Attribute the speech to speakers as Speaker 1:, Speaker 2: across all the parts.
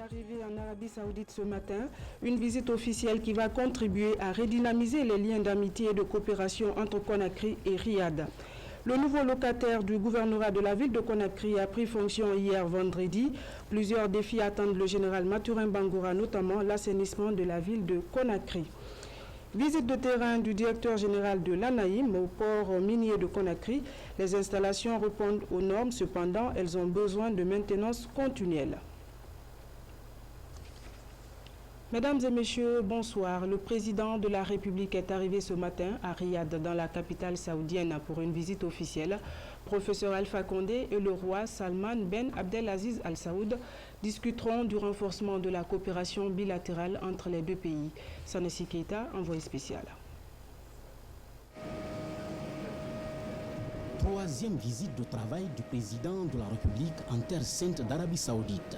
Speaker 1: arrivée en Arabie Saoudite ce matin, une visite officielle qui va contribuer à redynamiser les liens d'amitié et de coopération entre Conakry et Riyad. Le nouveau locataire du gouvernorat de la ville de Conakry a pris fonction hier vendredi. Plusieurs défis attendent le général Mathurin Bangoura, notamment l'assainissement de la ville de Conakry. Visite de terrain du directeur général de l'ANAIM au port minier de Conakry. Les installations répondent aux normes, cependant, elles ont besoin de maintenance continuelle. Mesdames et messieurs, bonsoir. Le président de la République est arrivé ce matin à Riyad, dans la capitale saoudienne, pour une visite officielle. Professeur Alpha Condé et le roi Salman Ben Abdelaziz Al Saoud discuteront du renforcement de la coopération bilatérale entre les deux pays. Sanessi Keita, envoyé spécial.
Speaker 2: Troisième visite de travail du président de la République en terre sainte d'Arabie Saoudite.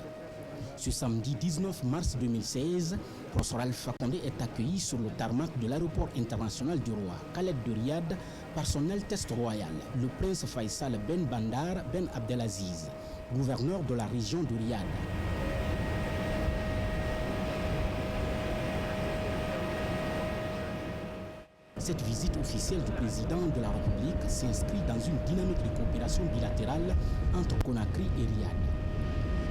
Speaker 2: Ce samedi 19 mars 2016, professeur Alpha Condé est accueilli sur le tarmac de l'aéroport international du roi Khaled de Riyad par son Altesse royale, le prince Faisal Ben Bandar Ben Abdelaziz, gouverneur de la région de Riyad. Cette visite officielle du président de la République s'inscrit dans une dynamique de coopération bilatérale entre Conakry et Riyad.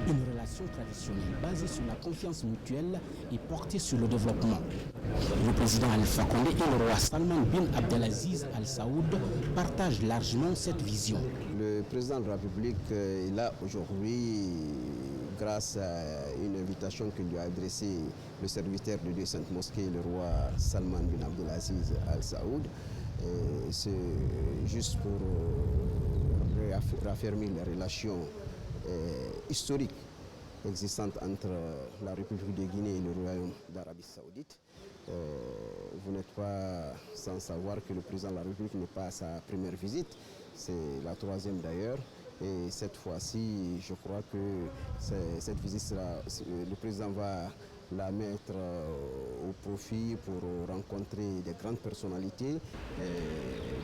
Speaker 2: Une relation traditionnelle basée sur la confiance mutuelle et portée sur le développement. Le président Alpha Condé et le roi Salman bin Abdelaziz Al Saoud partagent largement cette vision.
Speaker 3: Le président de la République est là aujourd'hui grâce à une invitation que lui a adressée le serviteur de deux saintes mosquées, le roi Salman bin Abdelaziz Al Saoud. C'est juste pour réaffirmer les relations historique existante entre la République de Guinée et le Royaume d'Arabie Saoudite. Vous n'êtes pas sans savoir que le président de la République n'est pas à sa première visite, c'est la troisième d'ailleurs. Et cette fois-ci, je crois que cette visite, le président va la mettre au profit pour rencontrer des grandes personnalités.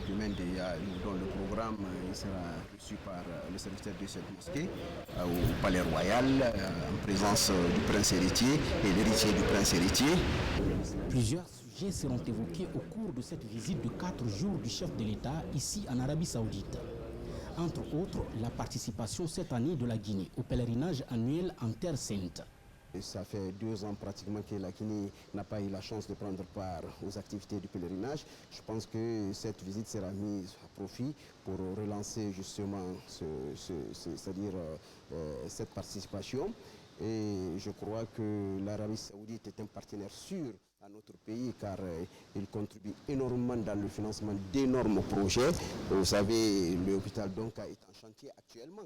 Speaker 3: Demain, dans le programme, il sera reçu par le serviteur de cette mosquée au Palais Royal, en présence du prince héritier et l'héritier du prince héritier.
Speaker 2: Plusieurs sujets seront évoqués au cours de cette visite de 4 jours du chef de l'État ici en Arabie Saoudite. Entre autres, la participation cette année de la Guinée au pèlerinage annuel en Terre Sainte.
Speaker 3: Ça fait 2 ans pratiquement que la Guinée n'a pas eu la chance de prendre part aux activités du pèlerinage. Je pense que cette visite sera mise à profit pour relancer justement c'est-à-dire cette participation. Et je crois que l'Arabie Saoudite est un partenaire sûr à notre pays car il contribue énormément dans le financement d'énormes projets. Vous savez, l'hôpital Donka est en chantier actuellement.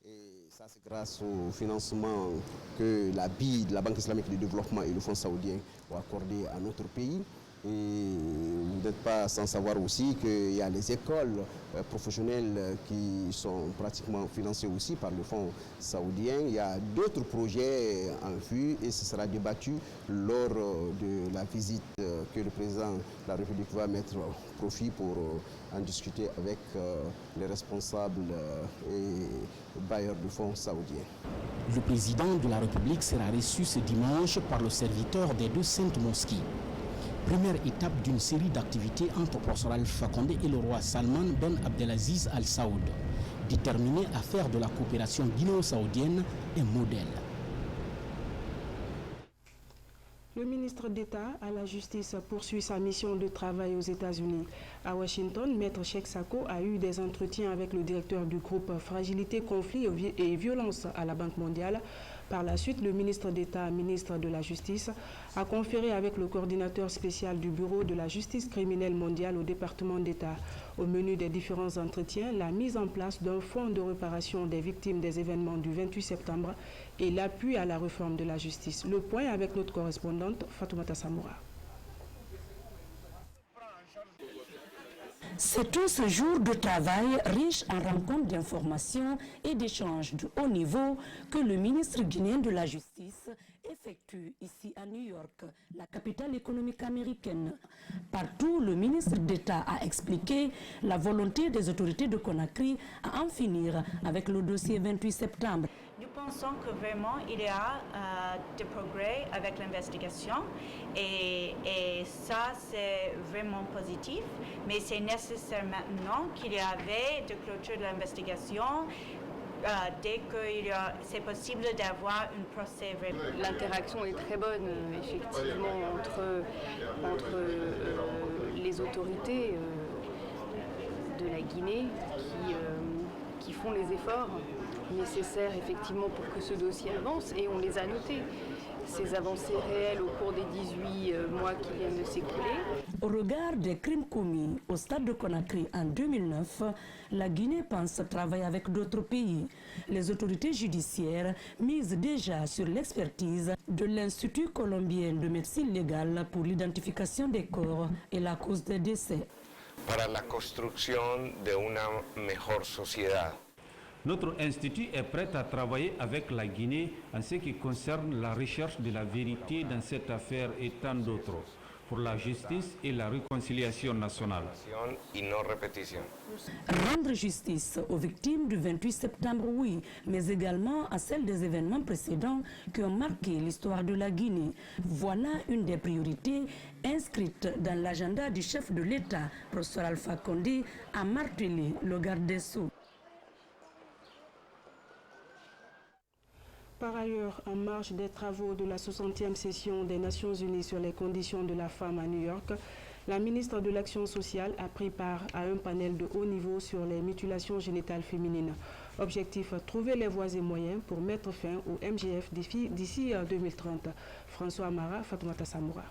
Speaker 3: Et ça, c'est grâce au financement que la BID, la Banque islamique de développement et le Fonds saoudien ont accordé à notre pays. Et vous n'êtes pas sans savoir aussi qu'il y a les écoles professionnelles qui sont pratiquement financées aussi par le Fonds saoudien. Il y a d'autres projets en vue et ce sera débattu lors de la visite que le président de la République va mettre au profit pour en discuter avec les responsables et bailleurs du Fonds saoudien.
Speaker 2: Le président de la République sera reçu ce dimanche par le serviteur des deux saintes mosquées. Première étape d'une série d'activités entre professeur Alpha Condé et le roi Salman Ben Abdelaziz Al Saoud, déterminé à faire de la coopération guinéo-saoudienne un modèle.
Speaker 1: Le ministre d'État à la Justice poursuit sa mission de travail aux États-Unis. À Washington, Maître Cheikh Sako a eu des entretiens avec le directeur du groupe Fragilité, Conflits et Violence à la Banque mondiale. Par la suite, le ministre d'État, ministre de la Justice, a conféré avec le coordinateur spécial du Bureau de la Justice criminelle mondiale au département d'État. Au menu des différents entretiens, la mise en place d'un fonds de réparation des victimes des événements du 28 septembre et l'appui à la réforme de la justice. Le point avec notre correspondante Fatoumata Samoura.
Speaker 4: C'est un séjour de travail riche en rencontres d'informations et d'échanges de haut niveau que le ministre guinéen de la Justice effectue ici à New York, la capitale économique américaine. Partout, le ministre d'État a expliqué la volonté des autorités de Conakry à en finir avec le dossier 28 septembre.
Speaker 5: Nous pensons que vraiment il y a des progrès avec l'investigation et ça c'est vraiment positif, mais c'est nécessaire maintenant qu'il y avait de clôture de l'investigation dès que c'est possible d'avoir un procès vraiment.
Speaker 6: L'interaction est très bonne effectivement entre les autorités de la Guinée qui font les efforts nécessaires effectivement pour que ce dossier avance et on les a notés. Ces avancées réelles au cours des 18 mois qui viennent de s'écouler.
Speaker 4: Au regard des crimes commis au stade de Conakry en 2009, la Guinée pense travailler avec d'autres pays. Les autorités judiciaires misent déjà sur l'expertise de l'Institut colombien de médecine légale pour l'identification des corps et la cause des décès.
Speaker 7: Para la construcción de una mejor sociedad.
Speaker 8: Notre institut est prêt à travailler avec la Guinée en ce qui concerne la recherche de la vérité dans cette affaire et tant d'autres, pour la justice et la réconciliation nationale.
Speaker 4: Rendre justice aux victimes du 28 septembre, oui, mais également à celles des événements précédents qui ont marqué l'histoire de la Guinée. Voilà une des priorités inscrites dans l'agenda du chef de l'État, professeur Alpha Condé, a martelé le garde des Sceaux.
Speaker 1: Par ailleurs, en marge des travaux de la 60e session des Nations Unies sur les conditions de la femme à New York, la ministre de l'Action sociale a pris part à un panel de haut niveau sur les mutilations génitales féminines. Objectif, trouver les voies et moyens pour mettre fin au MGF d'ici 2030. François Amara, Fatoumata Samoura.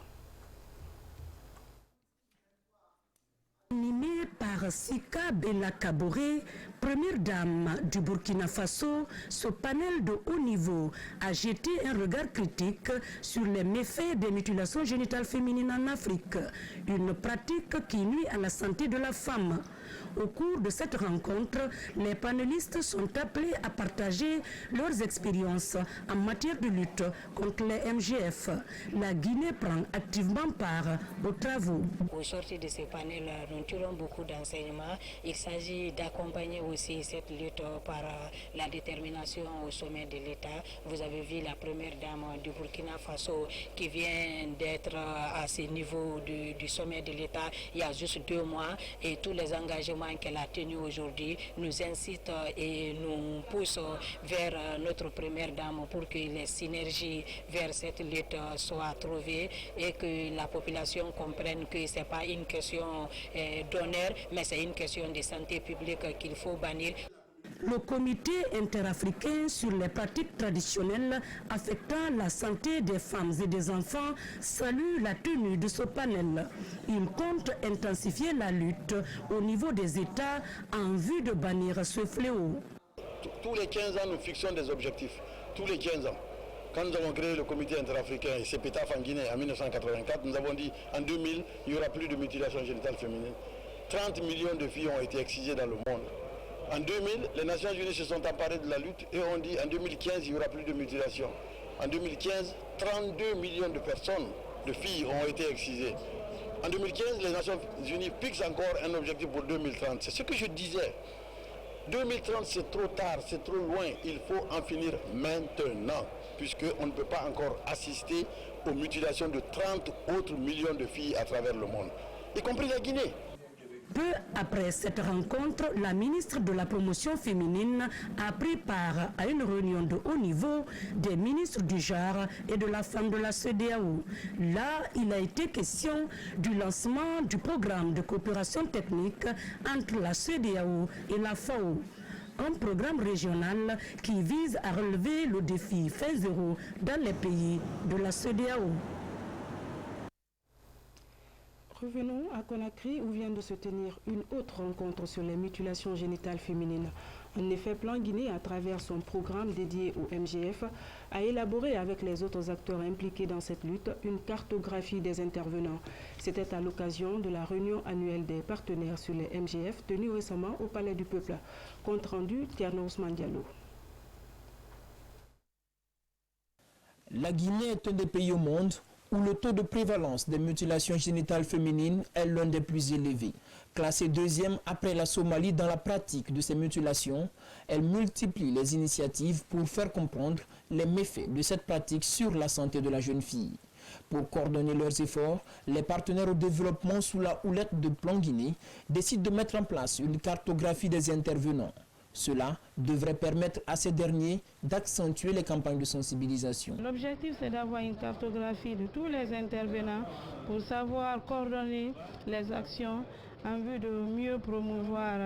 Speaker 4: Animée par Sika Bella Kaboré, première dame du Burkina Faso, ce panel de haut niveau a jeté un regard critique sur les méfaits des mutilations génitales féminines en Afrique, une pratique qui nuit à la santé de la femme. Au cours de cette rencontre, les panélistes sont appelés à partager leurs expériences en matière de lutte contre les MGF. La Guinée prend activement part aux travaux.
Speaker 9: Au sortir de ce panel, nous tirons beaucoup d'enseignements. Il s'agit d'accompagner aussi cette lutte par la détermination au sommet de l'État. Vous avez vu la première dame du Burkina Faso qui vient d'être à ce niveau du sommet de l'État il y a juste 2 mois et tous les engagements qu'elle a tenus aujourd'hui nous incitent et nous poussent vers notre première dame pour que les synergies vers cette lutte soient trouvées et que la population comprenne que ce n'est pas une question d'honneur, mais c'est une question de santé publique qu'il faut bannir.
Speaker 4: Le comité interafricain sur les pratiques traditionnelles affectant la santé des femmes et des enfants salue la tenue de ce panel. Il compte intensifier la lutte au niveau des États en vue de bannir ce fléau.
Speaker 10: Tous les 15 ans, nous fixons des objectifs. Tous les 15 ans. Quand nous avons créé le comité interafricain et CEPETAF en Guinée en 1984, nous avons dit en 2000, il n'y aura plus de mutilation génitale féminine. 30 millions de filles ont été excisées dans le monde. En 2000, les Nations Unies se sont emparées de la lutte et ont dit en 2015, il n'y aura plus de mutilation. En 2015, 32 millions de personnes, de filles, ont été excisées. En 2015, les Nations Unies fixent encore un objectif pour 2030. C'est ce que je disais. 2030, c'est trop tard, c'est trop loin. Il faut en finir maintenant, puisqu'on ne peut pas encore assister aux mutilations de 30 autres millions de filles à travers le monde, y compris la Guinée.
Speaker 4: Peu après cette rencontre, la ministre de la Promotion féminine a pris part à une réunion de haut niveau des ministres du genre et de la femme de la CEDEAO. Là, il a été question du lancement du programme de coopération technique entre la CEDEAO et la FAO. Un programme régional qui vise à relever le défi fin zéro dans les pays de la CEDEAO.
Speaker 1: Revenons à Conakry où vient de se tenir une autre rencontre sur les mutilations génitales féminines. En effet, Plan Guinée, à travers son programme dédié au MGF, a élaboré avec les autres acteurs impliqués dans cette lutte une cartographie des intervenants. C'était à l'occasion de la réunion annuelle des partenaires sur les MGF tenue récemment au Palais du Peuple. Compte rendu, Thierno Ousmane Diallo.
Speaker 11: La Guinée est un des pays au monde où le taux de prévalence des mutilations génitales féminines est l'un des plus élevés. Classée deuxième après la Somalie dans la pratique de ces mutilations, elle multiplie les initiatives pour faire comprendre les méfaits de cette pratique sur la santé de la jeune fille. Pour coordonner leurs efforts, les partenaires au développement sous la houlette de Plan Guinée décident de mettre en place une cartographie des intervenants. Cela devrait permettre à ces derniers d'accentuer les campagnes de sensibilisation.
Speaker 12: L'objectif, c'est d'avoir une cartographie de tous les intervenants pour savoir coordonner les actions en vue de mieux promouvoir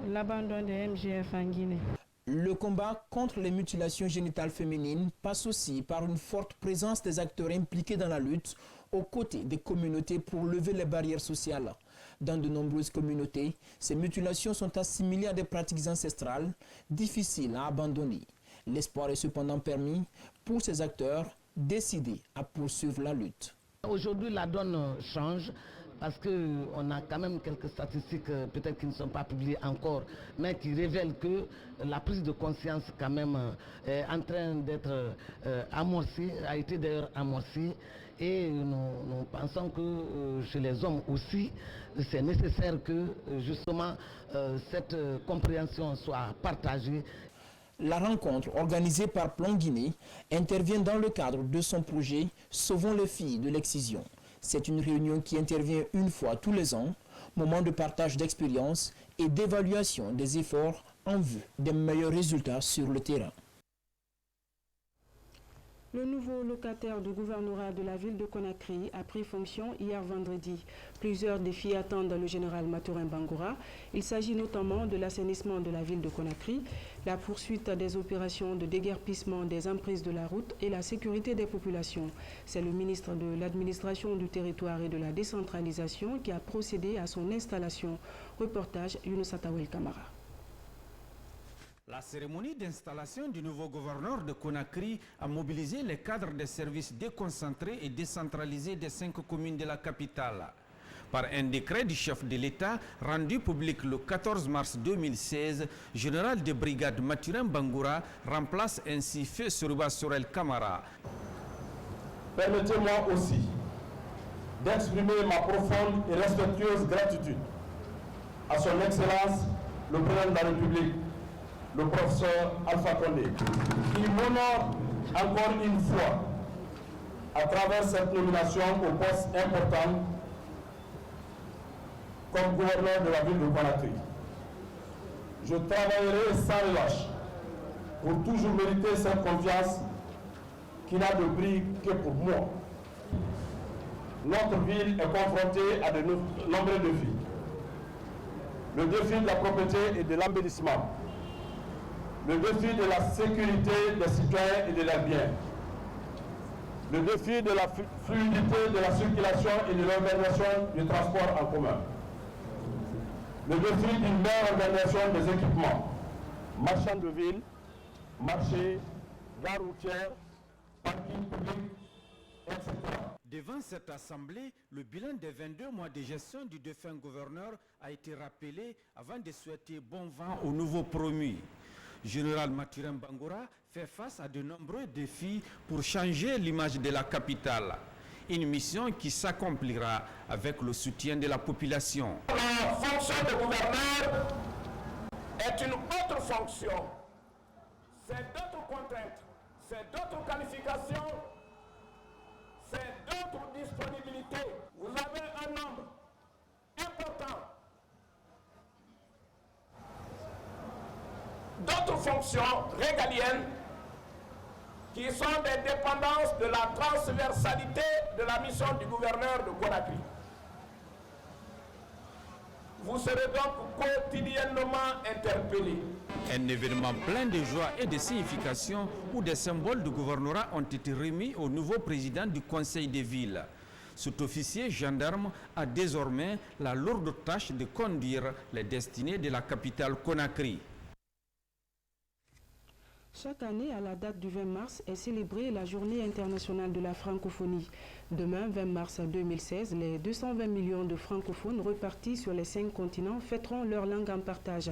Speaker 12: l'abandon des MGF en Guinée.
Speaker 11: Le combat contre les mutilations génitales féminines passe aussi par une forte présence des acteurs impliqués dans la lutte aux côtés des communautés pour lever les barrières sociales. Dans de nombreuses communautés, ces mutilations sont assimilées à des pratiques ancestrales difficiles à abandonner. L'espoir est cependant permis pour ces acteurs décidés à poursuivre la lutte.
Speaker 13: Aujourd'hui, la donne change parce qu'on a quand même quelques statistiques peut-être qui ne sont pas publiées encore, mais qui révèlent que la prise de conscience quand même est en train d'être amorcée, a été d'ailleurs amorcée. Et nous pensons que chez les hommes aussi, c'est nécessaire que justement cette compréhension soit partagée.
Speaker 11: La rencontre organisée par Plan Guinée intervient dans le cadre de son projet « Sauvons les filles de l'excision ». C'est une réunion qui intervient une fois tous les ans, moment de partage d'expériences et d'évaluation des efforts en vue des meilleurs résultats sur le terrain.
Speaker 1: Le nouveau locataire du gouvernorat de la ville de Conakry a pris fonction hier vendredi. Plusieurs défis attendent le général Mathurin Bangoura. Il s'agit notamment de l'assainissement de la ville de Conakry, la poursuite des opérations de déguerpissement des emprises de la route et la sécurité des populations. C'est le ministre de l'Administration du territoire et de la décentralisation qui a procédé à son installation. Reportage Younous Atawel Kamara.
Speaker 8: La cérémonie d'installation du nouveau gouverneur de Conakry a mobilisé les cadres des services déconcentrés et décentralisés des 5 communes de la capitale. Par un décret du chef de l'État rendu public le 14 mars 2016, général de brigade Mathurin Bangoura remplace ainsi Feu Sorouba Sorel Kamara.
Speaker 14: Permettez-moi aussi d'exprimer ma profonde et respectueuse gratitude à son Excellence le Président de la République, le professeur Alpha Condé, qui m'honore encore une fois à travers cette nomination au poste important comme gouverneur de la ville de Conakry. Je travaillerai sans relâche pour toujours mériter cette confiance qui n'a de prix que pour moi. Notre ville est confrontée à de nombreux défis. Le défi de la propriété et de l'embellissement. Le défi de la sécurité des citoyens et de leurs biens. Le défi de la fluidité de la circulation et de l'organisation du transport en commun. Le défi d'une meilleure organisation des équipements, marchands de ville, marchés, gares routières, parkings publics, etc.
Speaker 8: Devant cette assemblée, le bilan des 22 mois de gestion du défunt gouverneur a été rappelé avant de souhaiter bon vent au nouveau promu. Général Mathurin Bangoura fait face à de nombreux défis pour changer l'image de la capitale. Une mission qui s'accomplira avec le soutien de la population.
Speaker 15: La fonction de gouverneur est une autre fonction. C'est d'autres contraintes, c'est d'autres qualifications, c'est d'autres disponibilités. Vous avez un nombre important d'autres fonctions régaliennes qui sont des dépendances de la transversalité de la mission du gouverneur de Conakry. Vous serez donc quotidiennement interpellés.
Speaker 8: Un événement plein de joie et de signification où des symboles du gouvernorat ont été remis au nouveau président du conseil des villes. Cet officier gendarme a désormais la lourde tâche de conduire les destinées de la capitale Conakry.
Speaker 1: Chaque année, à la date du 20 mars, est célébrée la Journée internationale de la francophonie. Demain, 20 mars 2016, les 220 millions de francophones repartis sur les 5 continents fêteront leur langue en partage.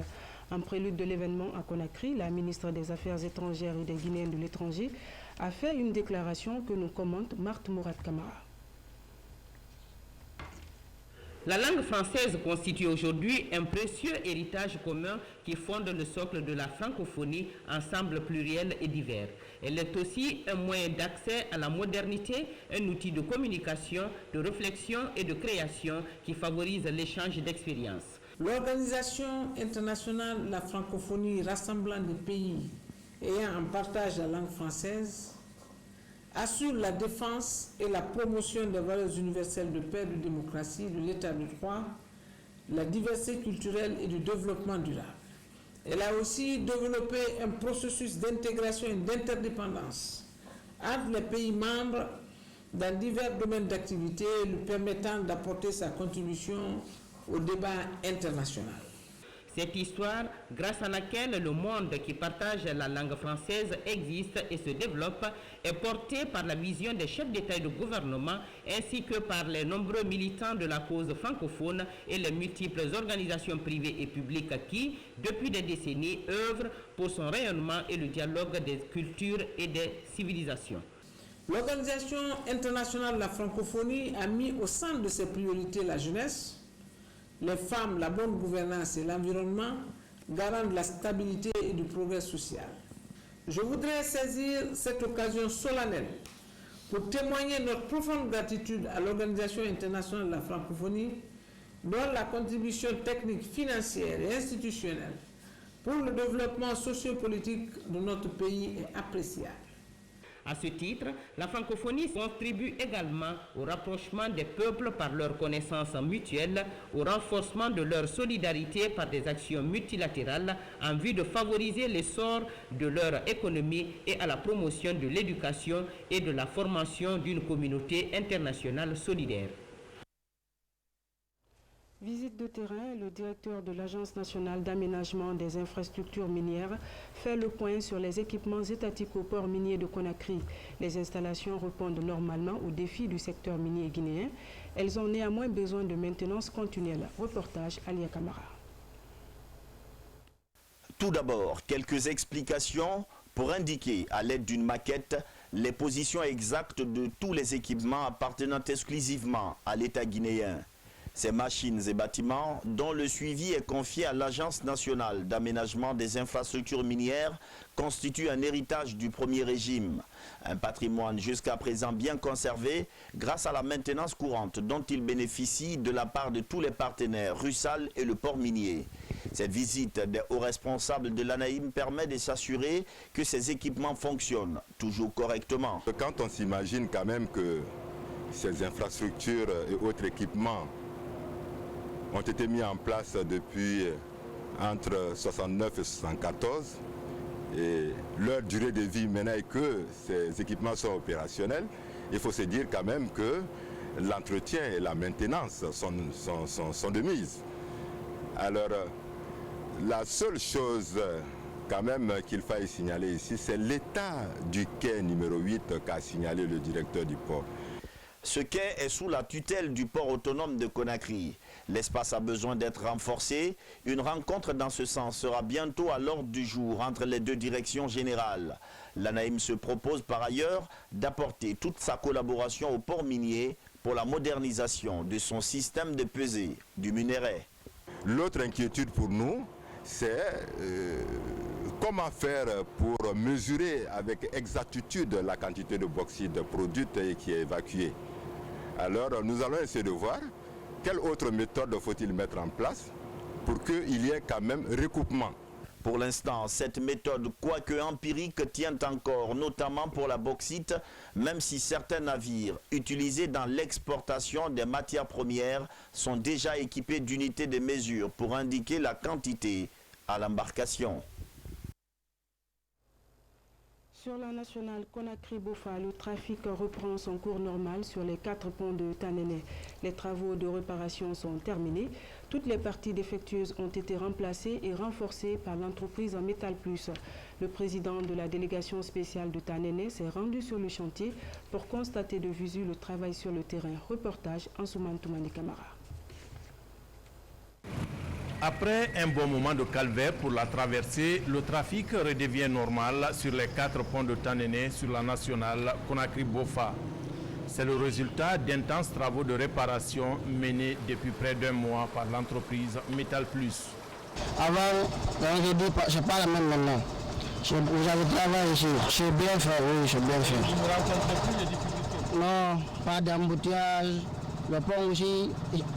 Speaker 1: En prélude de l'événement à Conakry, la ministre des Affaires étrangères et des Guinéens de l'étranger a fait une déclaration que nous commente Marthe Mourad Kamara.
Speaker 16: La langue française constitue aujourd'hui un précieux héritage commun qui fonde le socle de la francophonie, ensemble pluriel et divers. Elle est aussi un moyen d'accès à la modernité, un outil de communication, de réflexion et de création qui favorise l'échange d'expériences.
Speaker 17: L'Organisation internationale de la francophonie rassemblant des pays ayant en partage la langue française assure la défense et la promotion des valeurs universelles de paix, de démocratie, de l'état de droit, de la diversité culturelle et du développement durable. Elle a aussi développé un processus d'intégration et d'interdépendance entre les pays membres dans divers domaines d'activité, lui permettant d'apporter sa contribution au débat international.
Speaker 16: Cette histoire, grâce à laquelle le monde qui partage la langue française existe et se développe, est portée par la vision des chefs d'État et de gouvernement, ainsi que par les nombreux militants de la cause francophone et les multiples organisations privées et publiques qui, depuis des décennies, œuvrent pour son rayonnement et le dialogue des cultures et des civilisations.
Speaker 17: L'Organisation internationale de la francophonie a mis au centre de ses priorités la jeunesse, les femmes, la bonne gouvernance et l'environnement, garant de la stabilité et du progrès social. Je voudrais saisir cette occasion solennelle pour témoigner notre profonde gratitude à l'Organisation internationale de la francophonie, dont la contribution technique, financière et institutionnelle pour le développement sociopolitique de notre pays est appréciable.
Speaker 16: À ce titre, la francophonie contribue également au rapprochement des peuples par leur connaissance mutuelle, au renforcement de leur solidarité par des actions multilatérales en vue de favoriser l'essor de leur économie et à la promotion de l'éducation et de la formation d'une communauté internationale solidaire.
Speaker 1: Visite de terrain, le directeur de l'Agence nationale d'aménagement des infrastructures minières fait le point sur les équipements étatiques au port minier de Conakry. Les installations répondent normalement aux défis du secteur minier guinéen. Elles ont néanmoins besoin de maintenance continuelle. Reportage Alia Kamara.
Speaker 18: Tout d'abord, quelques explications pour indiquer à l'aide d'une maquette les positions exactes de tous les équipements appartenant exclusivement à l'État guinéen. Ces machines et bâtiments, dont le suivi est confié à l'Agence nationale d'aménagement des infrastructures minières, constituent un héritage du premier régime. Un patrimoine jusqu'à présent bien conservé grâce à la maintenance courante dont il bénéficie de la part de tous les partenaires, Rusal et le port minier. Cette visite des hauts responsables de l'ANAIM permet de s'assurer que ces équipements fonctionnent toujours correctement.
Speaker 19: Quand on s'imagine quand même que ces infrastructures et autres équipements ont été mis en place depuis entre 69 et 74 et leur durée de vie maintenant est que ces équipements sont opérationnels, il faut se dire quand même que l'entretien et la maintenance sont de mise. Alors la seule chose quand même qu'il faille signaler ici, c'est l'état du quai numéro 8 qu'a signalé le directeur du port.
Speaker 18: Ce quai est sous la tutelle du port autonome de Conakry. L'espace a besoin d'être renforcé. Une rencontre dans ce sens sera bientôt à l'ordre du jour entre les deux directions générales. L'ANAIM se propose par ailleurs d'apporter toute sa collaboration au port minier pour la modernisation de son système de pesée du minerai.
Speaker 19: L'autre inquiétude pour nous, c'est comment faire pour mesurer avec exactitude la quantité de bauxite produite et qui est évacuée. Alors nous allons essayer de voir quelle autre méthode faut-il mettre en place pour qu'il y ait quand même recoupement.
Speaker 18: Pour l'instant, cette méthode, quoique empirique, tient encore, notamment pour la bauxite, même si certains navires utilisés dans l'exportation des matières premières sont déjà équipés d'unités de mesure pour indiquer la quantité à l'embarcation.
Speaker 1: Sur la nationale Conakry-Bofa, le trafic reprend son cours normal sur les 4 ponts de Tanene. Les travaux de réparation sont terminés. Toutes les parties défectueuses ont été remplacées et renforcées par l'entreprise Métal Plus. Le président de la délégation spéciale de Tanene s'est rendu sur le chantier pour constater de visu le travail sur le terrain. Reportage Ansouman Toumani Kamara.
Speaker 20: Après un bon moment de calvaire pour la traversée, le trafic redevient normal sur les 4 ponts de Tanene sur la nationale Conakry-Bofa. C'est le résultat d'intenses travaux de réparation menés depuis près d'un mois par l'entreprise Metal Plus.
Speaker 21: Avant, je dis, c'est pas la même maintenant. Vous avez travaillé ici, j'ai bien fait, oui, j'ai bien fait.
Speaker 20: Vous ne rencontrez plus de difficultés?
Speaker 21: Non, pas d'embouteillage. Le pont aussi,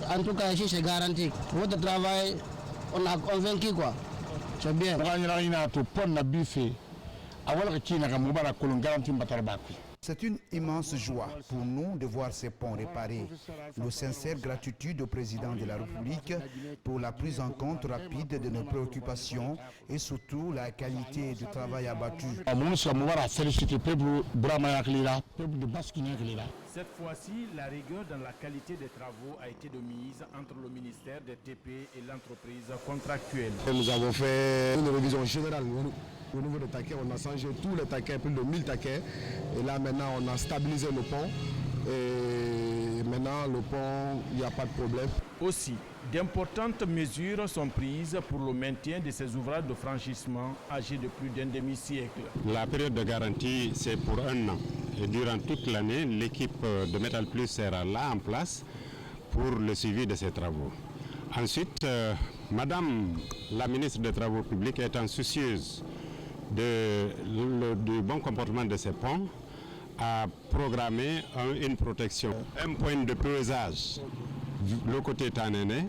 Speaker 21: en tout cas ici c'est garanti. Votre travail, on a convaincu quoi. C'est bien.
Speaker 22: C'est une immense joie pour nous de voir ces ponts réparés. Nos sincères gratitudes au président de la République pour la prise en compte rapide de nos préoccupations et surtout la qualité du travail abattu.
Speaker 20: Cette fois-ci, la rigueur dans la qualité des travaux a été de mise entre le ministère des TP et l'entreprise contractuelle.
Speaker 23: Nous avons fait une révision générale au niveau des taquets. On a changé tous les taquets, plus de 1000 taquets. Et là maintenant, on a stabilisé le pont. Et maintenant, le pont, il n'y a pas de problème.
Speaker 20: Aussi, d'importantes mesures sont prises pour le maintien de ces ouvrages de franchissement âgés de plus d'un demi-siècle.
Speaker 24: La période de garantie, c'est pour 1 an. Et durant toute l'année, l'équipe de Metal Plus sera là en place pour le suivi de ces travaux. Ensuite, Madame la ministre des Travaux publics, étant soucieuse du bon comportement de ces ponts, a programmé une protection. Un point de pesage, le côté Tanene,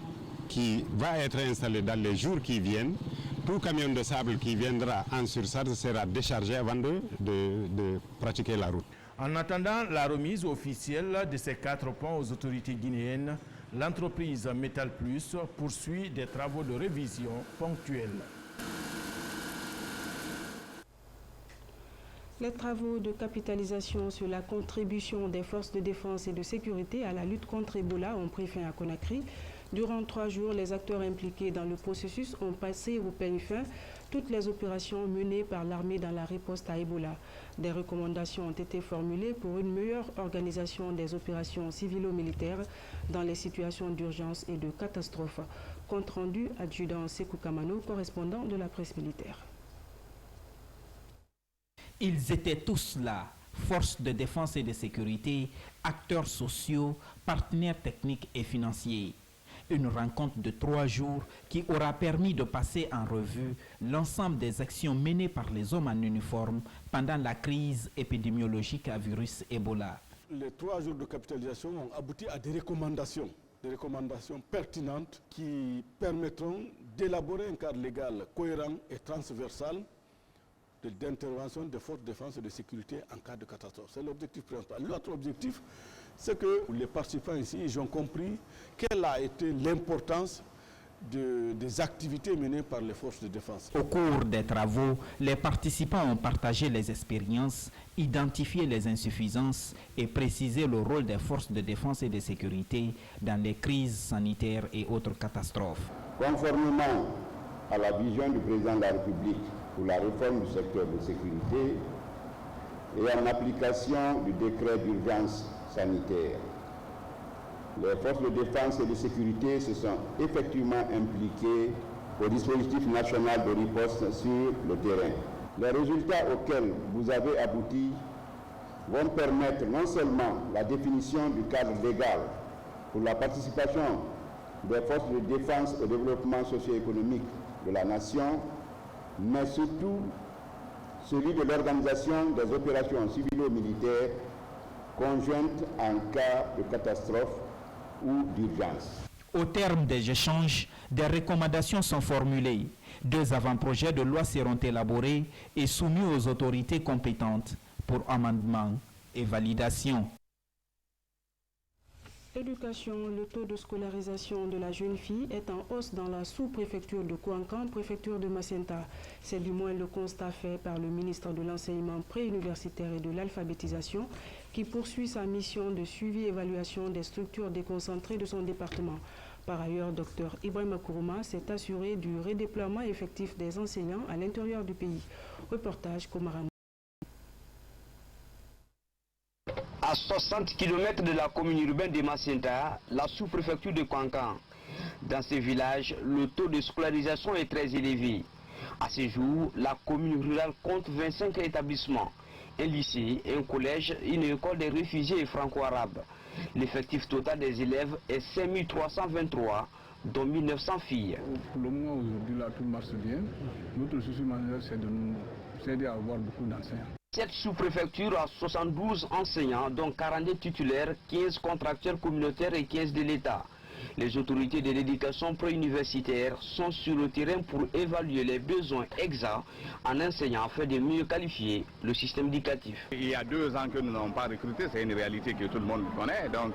Speaker 24: qui va être installé dans les jours qui viennent. Tout camion de sable qui viendra en surcharge sera déchargé avant de pratiquer la route.
Speaker 20: En attendant la remise officielle de ces 4 ponts aux autorités guinéennes, l'entreprise Metal Plus poursuit des travaux de révision ponctuels.
Speaker 1: Les travaux de capitalisation sur la contribution des forces de défense et de sécurité à la lutte contre Ebola ont pris fin à Conakry. Durant 3 jours, les acteurs impliqués dans le processus ont passé au peigne fin toutes les opérations menées par l'armée dans la riposte à Ebola. Des recommandations ont été formulées pour une meilleure organisation des opérations civilo-militaires dans les situations d'urgence et de catastrophe. Compte rendu adjudant Sekou Kamano, correspondant de la presse militaire.
Speaker 25: Ils étaient tous là, forces de défense et de sécurité, acteurs sociaux, partenaires techniques et financiers. Une rencontre de 3 jours qui aura permis de passer en revue l'ensemble des actions menées par les hommes en uniforme pendant la crise épidémiologique à virus Ebola.
Speaker 14: Les 3 jours de capitalisation ont abouti à des recommandations pertinentes qui permettront d'élaborer un cadre légal cohérent et transversal d'intervention des forces de défense et de sécurité en cas de catastrophe. C'est l'objectif principal. L'autre objectif, c'est que les participants ici, ils ont compris quelle a été l'importance des activités menées par les forces de défense.
Speaker 25: Au cours des travaux, les participants ont partagé les expériences, identifié les insuffisances et précisé le rôle des forces de défense et de sécurité dans les crises sanitaires et autres catastrophes.
Speaker 26: Conformément à la vision du président de la République pour la réforme du secteur de sécurité et en application du décret d'urgence sanitaire, les forces de défense et de sécurité se sont effectivement impliquées au dispositif national de riposte sur le terrain. Les résultats auxquels vous avez abouti vont permettre non seulement la définition du cadre légal pour la participation des forces de défense au développement socio-économique de la nation, mais surtout celui de l'organisation des opérations civilo-militaires conjointes en cas de catastrophe ou d'urgence.
Speaker 25: Au terme des échanges, des recommandations sont formulées. 2 avant-projets de loi seront élaborés et soumis aux autorités compétentes pour amendement et validation.
Speaker 1: Éducation, le taux de scolarisation de la jeune fille est en hausse dans la sous-préfecture de Kouankan, préfecture de Macenta. C'est du moins le constat fait par le ministre de l'Enseignement préuniversitaire et de l'alphabétisation qui poursuit sa mission de suivi et évaluation des structures déconcentrées de son département. Par ailleurs, Dr Ibrahim Kourouma s'est assuré du redéploiement effectif des enseignants à l'intérieur du pays. Reportage Komaram.
Speaker 27: À 60 km de la commune urbaine de Macenta, la sous-préfecture de Kouankan. Dans ce village, le taux de scolarisation est très élevé. À ce jour, la commune rurale compte 25 établissements un lycée, un collège, une école des réfugiés franco-arabes. L'effectif total des élèves est 5323, dont 1900 filles.
Speaker 2: Pour le moment, aujourd'hui, là, tout marche bien. Notre souci majeur, c'est de nous aider à avoir beaucoup d'enseignants.
Speaker 27: Cette sous-préfecture a 72 enseignants, dont 42 titulaires, 15 contracteurs communautaires et 15 de l'État. Les autorités de l'éducation préuniversitaire sont sur le terrain pour évaluer les besoins exacts en enseignant afin de mieux qualifier le système éducatif.
Speaker 3: Il y a 2 ans que nous n'avons pas recruté, c'est une réalité que tout le monde connaît. Donc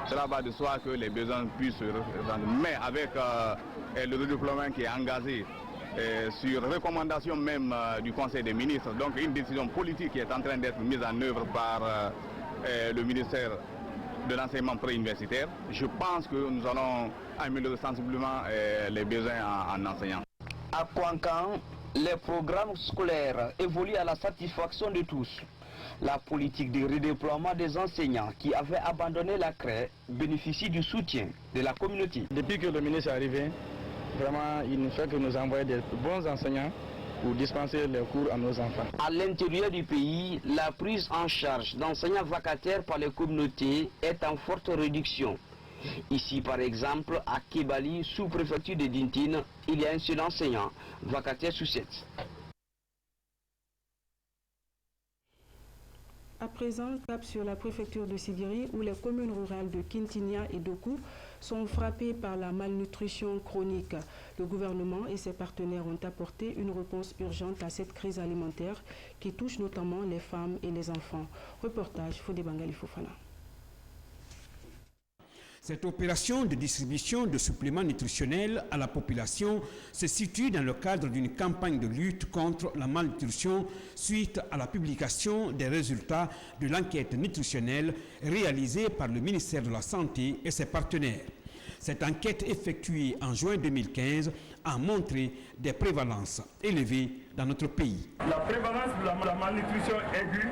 Speaker 3: cela va de soi que les besoins puissent se représenter. Mais avec le redéploiement qui est engagé, sur recommandation même du Conseil des ministres, donc une décision politique qui est en train d'être mise en œuvre par le ministère de l'enseignement préuniversitaire, je pense que nous allons améliorer sensiblement les besoins en enseignants.
Speaker 27: À Kouankan, les programmes scolaires évoluent à la satisfaction de tous. La politique de redéploiement des enseignants qui avaient abandonné la craie bénéficie du soutien de la communauté.
Speaker 2: Depuis que le ministre est arrivé, vraiment, il ne fait que nous envoyer des bons enseignants pour dispenser les cours à nos enfants.
Speaker 27: À l'intérieur du pays, la prise en charge d'enseignants vacataires par les communautés est en forte réduction. Ici, par exemple, à Kébali, sous-préfecture de Dintine, il y a un seul enseignant vacataire sur 7.
Speaker 1: À présent, cap sur la préfecture de Sigiri, où les communes rurales de Kintinia et Dokou sont frappées par la malnutrition chronique. Le gouvernement et ses partenaires ont apporté une réponse urgente à cette crise alimentaire qui touche notamment les femmes et les enfants. Reportage Fodé Bangali Fofana.
Speaker 5: Cette opération de distribution de suppléments nutritionnels à la population se situe dans le cadre d'une campagne de lutte contre la malnutrition suite à la publication des résultats de l'enquête nutritionnelle réalisée par le ministère de la Santé et ses partenaires. Cette enquête effectuée en juin 2015 a montré des prévalences élevées dans notre pays.
Speaker 6: La prévalence de la malnutrition aiguë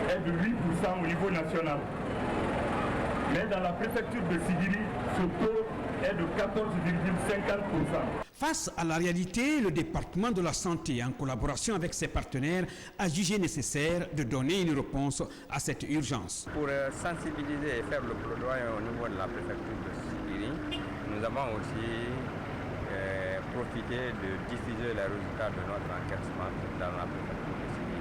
Speaker 6: est de 8% au niveau national. Mais dans la préfecture de Sigiri, ce taux est de 14,50%.
Speaker 5: Face à la réalité, le département de la santé, en collaboration avec ses partenaires, a jugé nécessaire de donner une réponse à cette urgence.
Speaker 7: Pour sensibiliser et faire le plaidoyer au niveau de la préfecture de Sigiri, nous avons aussi profité de diffuser les résultats de notre enquête dans la préfecture de Sigiri.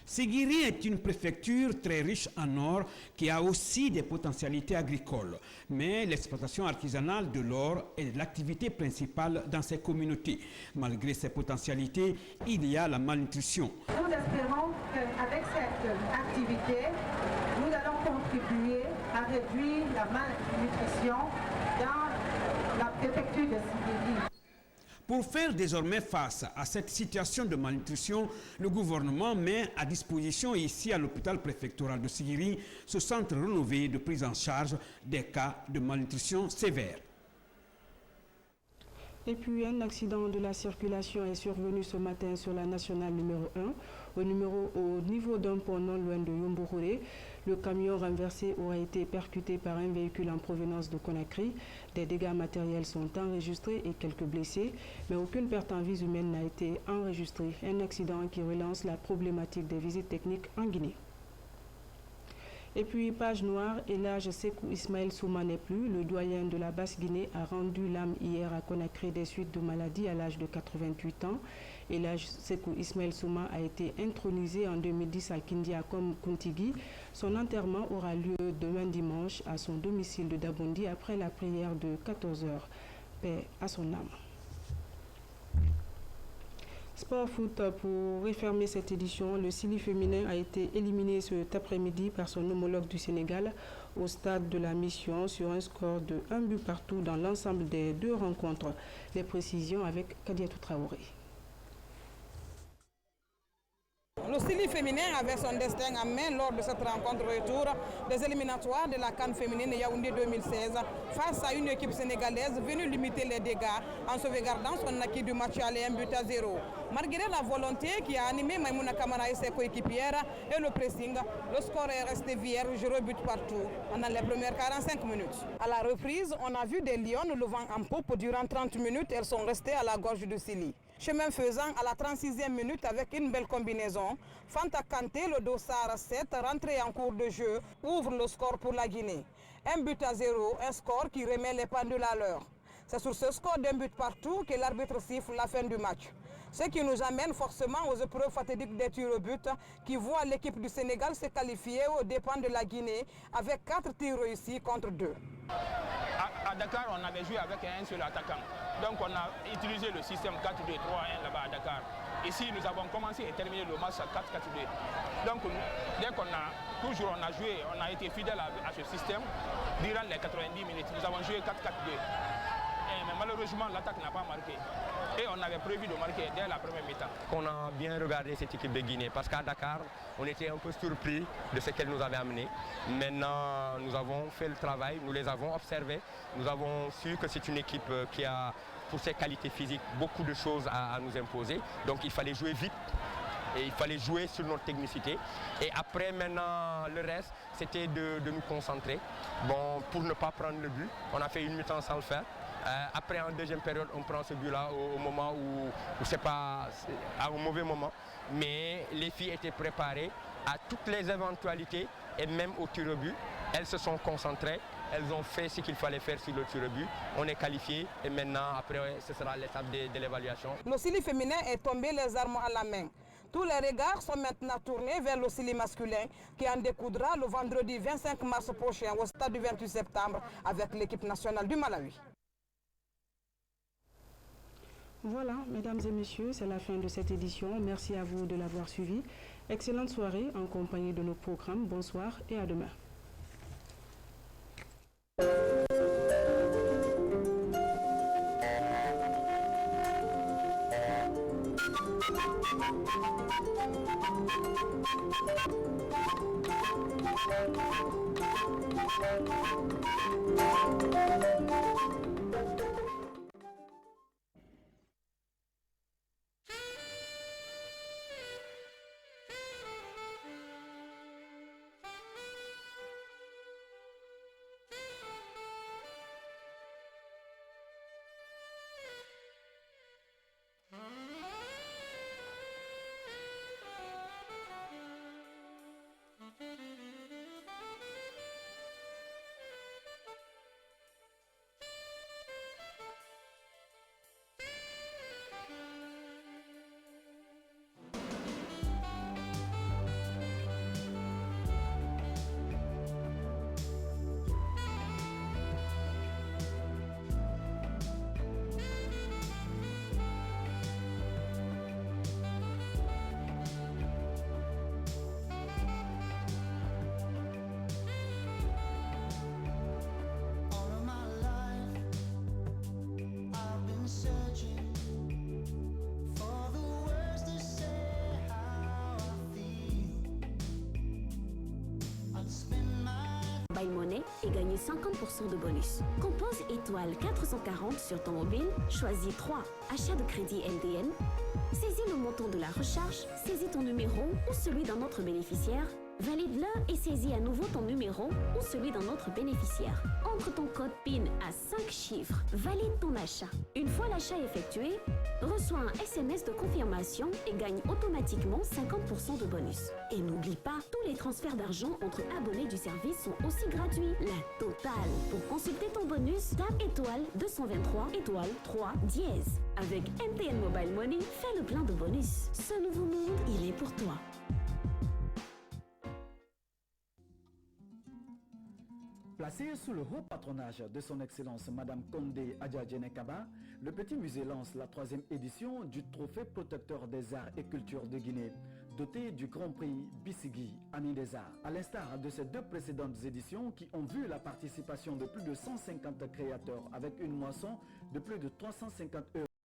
Speaker 5: Sigiri est une préfecture très riche en or qui a aussi des potentialités agricoles. Mais l'exploitation artisanale de l'or est l'activité principale dans ces communautés. Malgré ces potentialités, il y a la malnutrition.
Speaker 9: Nous espérons qu'avec cette activité, nous allons contribuer à réduire la malnutrition dans la préfecture de Sigiri.
Speaker 5: Pour faire désormais face à cette situation de malnutrition, le gouvernement met à disposition ici à l'hôpital préfectoral de Sigiri ce centre rénové de prise en charge des cas de malnutrition sévère.
Speaker 1: Et puis un accident de la circulation est survenu ce matin sur la nationale numéro 1, au niveau d'un pont non loin de Yombouré. Le camion renversé aurait été percuté par un véhicule en provenance de Conakry. Des dégâts matériels sont enregistrés et quelques blessés, mais aucune perte en vie humaine n'a été enregistrée. Un accident qui relance la problématique des visites techniques en Guinée. Et puis, page noire, Elhadj Sékou Ismaël Souma n'est plus. Le doyen de la Basse-Guinée a rendu l'âme hier à Conakry des suites de maladie à l'âge de 88 ans. Elhadj Sékou Ismaël Souma a été intronisé en 2010 à Kindia comme Kuntigi. Son enterrement aura lieu demain dimanche à son domicile de Dabondi après la prière de 14h. Paix à son âme. Sport foot, pour refermer cette édition, le Sili féminin a été éliminé cet après-midi par son homologue du Sénégal au stade de la Mission sur un score de 1 but partout dans l'ensemble des 2 rencontres. Les précisions avec Kadiatou Traoré.
Speaker 10: Le Sili féminin avait son destin en main lors de cette rencontre retour des éliminatoires de la CAN féminine Yaoundé 2016 face à une équipe sénégalaise venue limiter les dégâts en sauvegardant son acquis du match aller 1 but à 0. Malgré la volonté qui a animé Maïmouna Kamara et ses coéquipières et le pressing, le score est resté vierge, 0 but partout pendant les premières 45 minutes. À la reprise, on a vu des lions levant en poupe durant 30 minutes. Elles sont restées à la gorge du Sili. Chemin faisant, à la 36e minute avec une belle combinaison, Fanta Kanté, le dossard 7, rentré en cours de jeu, ouvre le score pour la Guinée. 1-0, un score qui remet les pendules à l'heure. C'est sur ce score d'un but partout que l'arbitre siffle la fin du match. Ce qui nous amène forcément aux épreuves fatidiques des tirs au but qui voient l'équipe du Sénégal se qualifier aux dépens de la Guinée avec 4 tirs réussis contre 2.
Speaker 4: À Dakar, on avait joué avec un seul attaquant. Donc on a utilisé le système 4-2-3-1 là-bas à Dakar. Ici, nous avons commencé et terminé le match à 4-4-2. Donc dès qu'on a joué, on a été fidèle à ce système durant les 90 minutes. Nous avons joué 4-4-2. Mais malheureusement, l'attaque n'a pas marqué. Et on avait prévu de marquer dès la première mi-temps.
Speaker 7: On a bien regardé cette équipe de Guinée parce qu'à Dakar, on était un peu surpris de ce qu'elle nous avait amené. Maintenant, nous avons fait le travail, nous les avons observés. Nous avons su que c'est une équipe qui a, pour ses qualités physiques, beaucoup de choses à nous imposer. Donc il fallait jouer vite. Et il fallait jouer sur notre technicité. Et après, maintenant, le reste, c'était de nous concentrer. Bon, pour ne pas prendre le but, on a fait une mi-temps sans le faire. Après, en deuxième période, on prend ce but-là au moment où c'est pas à un mauvais moment. Mais les filles étaient préparées à toutes les éventualités et même au tir au but. Elles se sont concentrées, elles ont fait ce qu'il fallait faire sur le tir au but. On est qualifié et maintenant, après, ce sera l'étape de l'évaluation.
Speaker 10: L'Ocili féminin est tombé les armes à la main. Tous les regards sont maintenant tournés vers l'Ocili masculin qui en découdra le vendredi 25 mars prochain au stade du 28 septembre avec l'équipe nationale du Malawi.
Speaker 1: Voilà, mesdames et messieurs, c'est la fin de cette édition. Merci à vous de l'avoir suivi. Excellente soirée en compagnie de nos programmes. Bonsoir et à demain.
Speaker 8: Mobile Money et gagnez 50% de bonus. Compose étoile 440 sur ton mobile, choisis 3, achat de crédit MTN, saisis le montant de la recharge, saisis ton numéro ou celui d'un autre bénéficiaire, valide-le et saisis à nouveau ton numéro ou celui d'un autre bénéficiaire. Entre ton code PIN à 5 chiffres, valide ton achat. Une fois l'achat effectué, reçois un SMS de confirmation et gagne automatiquement 50% de bonus. Et n'oublie pas, tous les transferts d'argent entre abonnés du service sont aussi gratuits. La totale. Pour consulter ton bonus, tape étoile 223 étoile 3 dièse. Avec MTN Mobile Money, fais le plein de bonus. Ce nouveau monde, il est pour toi.
Speaker 11: Placé sous le haut patronage de son Excellence Madame Condé Adjadjene Kaba, le Petit Musée lance la 3e édition du Trophée protecteur des arts et cultures de Guinée, doté du Grand Prix Bissigui, Ami des Arts. À l'instar de ces 2 précédentes éditions qui ont vu la participation de plus de 150 créateurs avec une moisson de plus de 350 €.